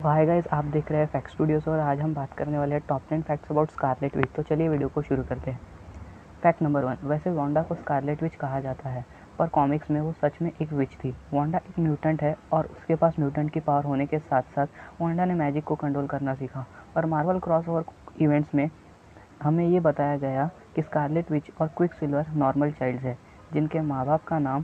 Hi guys, आप देख रहे हैं फैक्ट स्टूडियोज़ और आज हम बात करने वाले हैं top 10 facts about Scarlet Witch. तो चलिए वीडियो को शुरू करते हैं। फैक्ट नंबर 1, वैसे वांडा को स्कारलेट विच कहा जाता है, पर कॉमिक्स में वो सच में एक विच थी। वांडा एक म्यूटेंट है और उसके पास म्यूटेंट की पावर होने के साथ साथ वांडा ने मैजिक को कंट्रोल करना सीखा। पर मार्वल क्रॉसओवर इवेंट्स में हमें ये बताया गया कि स्कारलेट विच और क्विकसिल्वर नॉर्मल चाइल्ड्स है, जिनके माँ बाप का नाम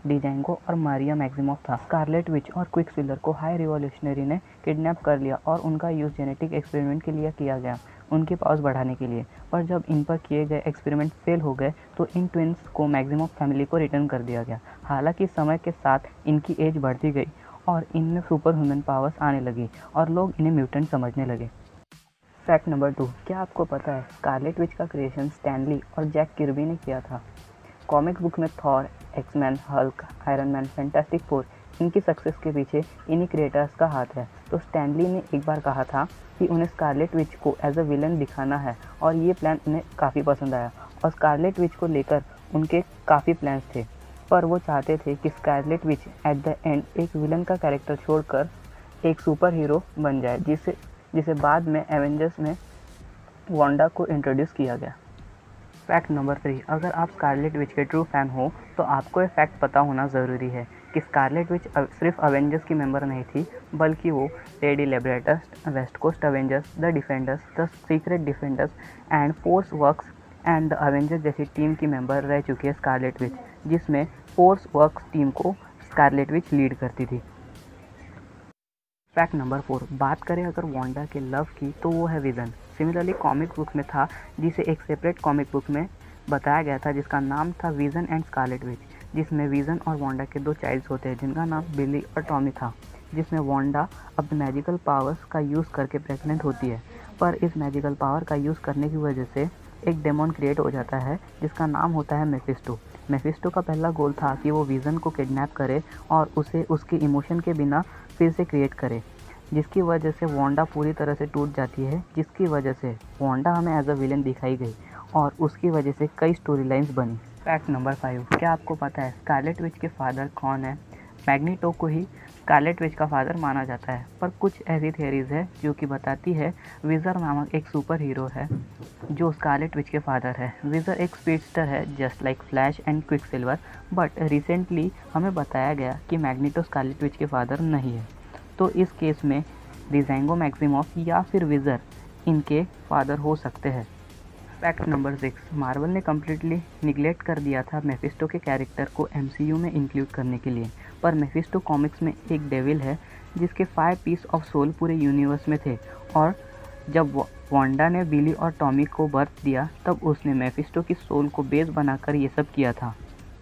डिजेंगो और मारिया मैक्सिमोफ था। स्कारलेट विच और क्विकसिल्वर को हाई रिवॉल्यूशनरी ने किडनैप कर लिया और उनका यूज़ जेनेटिक एक्सपेरिमेंट के लिए किया गया, उनकी पावर्स बढ़ाने के लिए। पर जब इन पर किए गए एक्सपेरिमेंट फेल हो गए तो इन ट्विंस को मैक्सिमोफ फैमिली को रिटर्न कर दिया गया। हालांकि समय के साथ इनकी एज बढ़ती गई और इनमें सुपर ह्यूमन पावर्स आने लगी और लोग इन्हें म्यूटेंट समझने लगे। फैक्ट नंबर 2, क्या आपको पता है स्कारलेट विच का क्रिएशन स्टैन ली और जैक किर्बी ने किया था? कॉमिक बुक में Thor, X Men, Hulk, Iron Man, Fantastic Four, इनकी सक्सेस के पीछे इन्हीं क्रिएटर्स का हाथ है। तो स्टैन ली ने एक बार कहा था कि उन्हें स्कारलेट विच को एज अ विलन दिखाना है और ये प्लान उन्हें काफ़ी पसंद आया और स्कारलेट विच को लेकर उनके काफ़ी प्लान्स थे। पर वो चाहते थे कि Scarlet Witch at the end एक विलन का कैरेक्टर छोड़कर एक सुपर हीरो बन जाए, जिसे बाद में एवेंजर्स में वांडा को इंट्रोड्यूस किया गया। फैक्ट नंबर 3, अगर आप स्कारलेट विच के ट्रू फैन हो तो आपको ये फैक्ट पता होना ज़रूरी है कि स्कारलेट विच सिर्फ अवेंजर्स की मेंबर नहीं थी, बल्कि वो Lady Liberators, West Coast Avengers, the Defenders, the Secret Defenders and Force Works and the Avengers जैसी टीम की मेंबर रह चुकी है स्कारलेट विच, जिसमें फोर्स वर्क्स टीम को स्कारलेट विच लीड करती थी। फैक्ट नंबर 4, बात करें अगर वांडा के लव की तो वो है विजन। सिमिलरली कॉमिक बुक में था, जिसे एक सेपरेट कॉमिक बुक में बताया गया था जिसका नाम था विजन एंड स्कारलेट विच, जिसमें विजन और वांडा के दो चाइल्ड्स होते हैं जिनका नाम बिली और टॉमी था। जिसमें वांडा अपने मैजिकल पावर्स का यूज़ करके प्रेग्नेंट होती है, पर इस मैजिकल पावर का यूज़ करने की वजह से एक डेमन क्रिएट हो जाता है जिसका नाम होता है मेफिस्टो। मेफिस्टो का पहला गोल था कि वो विजन को किडनैप करे और उसे उसके इमोशन के बिना फिर से क्रिएट करे, जिसकी वजह से वांडा पूरी तरह से टूट जाती है, जिसकी वजह से वांडा हमें एज अ विलन दिखाई गई और उसकी वजह से कई स्टोरी लाइन्स बनी। फैक्ट नंबर 5, क्या आपको पता है स्कारलेट विच के फादर कौन है? मैग्नीटो को ही स्कारलेट विच का फादर माना जाता है, पर कुछ ऐसी थियरीज है जो कि बताती है विजर नामक एक सुपर हीरो है जो स्कारलेट विच के फादर है। विजर एक स्पीडस्टर है just like flash and Quicksilver, but recently हमें बताया गया कि मैग्नीटो स्कारलेट विच के फादर नहीं है। तो इस केस में डिजेंगो मैक्सिमोफ या फिर विजर इनके फादर हो सकते हैं। फैक्ट नंबर 6, मार्वल ने कम्प्लीटली निगलेक्ट कर दिया था मेफिस्टो के कैरेक्टर को एमसीयू में इंक्लूड करने के लिए, पर मेफिस्टो कॉमिक्स में एक डेविल है जिसके 5 पीस ऑफ सोल पूरे यूनिवर्स में थे और जब वांडा ने बिली और टॉमी को बर्थ दिया तब उसने मेफिस्टो की सोल को बेस बनाकर ये सब किया था।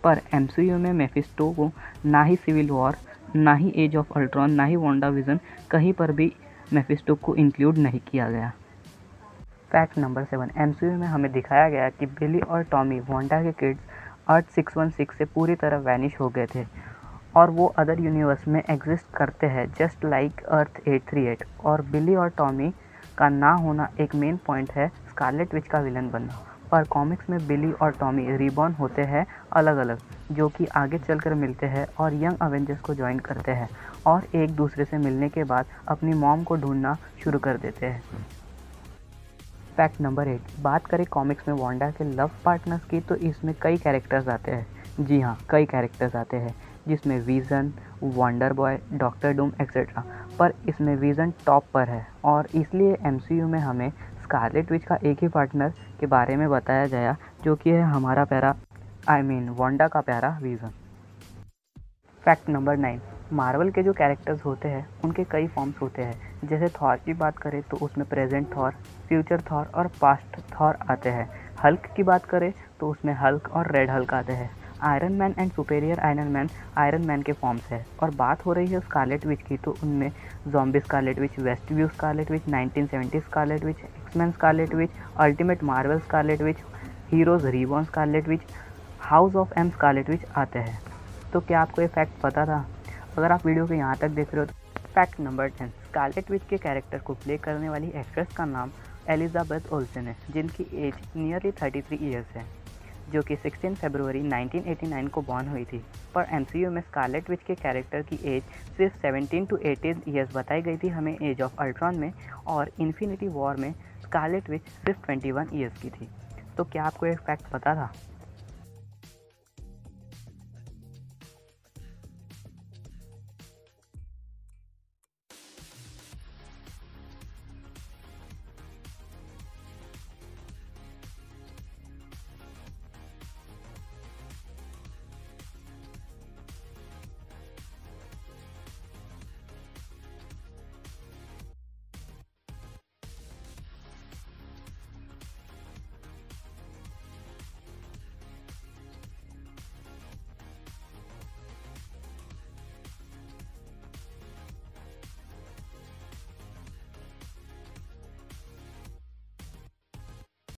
पर एमसीयू में मेफिस्टो को ना ही सिविल वॉर, ना ही एज ऑफ अल्ट्रॉन, ना ही वांडा विजन, कहीं पर भी मेफिस्टो को इंक्लूड नहीं किया गया। फैक्ट नंबर 7, एमसीयू में हमें दिखाया गया कि बिली और टॉमी वांडा के किड्स अर्थ 616 से पूरी तरह वैनिश हो गए थे और वो अदर यूनिवर्स में एग्जिस्ट करते हैं जस्ट लाइक अर्थ 838। और बिली और टॉमी का ना होना एक मेन पॉइंट है स्कारलेट विच का विलन बनना। पर कॉमिक्स में बिली और टॉमी रीबॉर्न होते हैं अलग अलग, जो कि आगे चलकर मिलते हैं और यंग अवेंजर्स को ज्वाइन करते हैं और एक दूसरे से मिलने के बाद अपनी मॉम को ढूंढना शुरू कर देते हैं। फैक्ट नंबर 8, बात करें कॉमिक्स में वांडा के लव पार्टनर्स की तो इसमें कई कैरेक्टर्स आते हैं। जी हाँ, कई कैरेक्टर्स आते हैं जिसमें vision, wonder boy, doctor Doom etcetera, पर इसमें विजन टॉप पर है और इसलिए एमसीयू में हमें स्कारलेट विच का एक ही पार्टनर के बारे में बताया गया जो कि है हमारा प्यारा वांडा का प्यारा विजन। फैक्ट नंबर 9, मार्वल के जो कैरेक्टर्स होते हैं उनके कई फॉर्म्स होते हैं। जैसे थॉर की बात करें तो उसमें प्रेजेंट थॉर, फ्यूचर थॉर और पास्ट थॉर आते हैं। हल्क की बात करें तो उसमें हल्क और रेड हल्क आते हैं। Iron man and superior iron man के फॉर्म्स है। और बात हो रही है स्कारलेट विच की तो उनमें zombie Scarlet Witch, West View Scarlet Witch, 1970 Scarlet Witch, X Men Scarlet Witch, Ultimate Marvel Scarlet Witch, Heroes Reborn Scarlet Witch, House of M Scarlet Witch आते हैं। तो क्या आपको ये फैक्ट पता था? अगर आप वीडियो को यहाँ तक देख रहे हो तो फैक्ट नंबर 10, स्कारलेट विच के कैरेक्टर को प्ले करने वाली एक्ट्रेस का नाम एलिजाबेथ ओल्सन है, जिनकी एज नियरली 33 ईयर्स है। जो कि 16 फरवरी 1989 को बॉर्न हुई थी। पर MCU में स्कारलेट विच के कैरेक्टर की एज सिर्फ 17 to 18 ईयर्स बताई गई थी हमें एज ऑफ अल्ट्रॉन में, और इन्फिनिटी वॉर में स्कारलेट विच सिर्फ 21 ईयर्स की थी। तो क्या आपको ये फैक्ट पता था?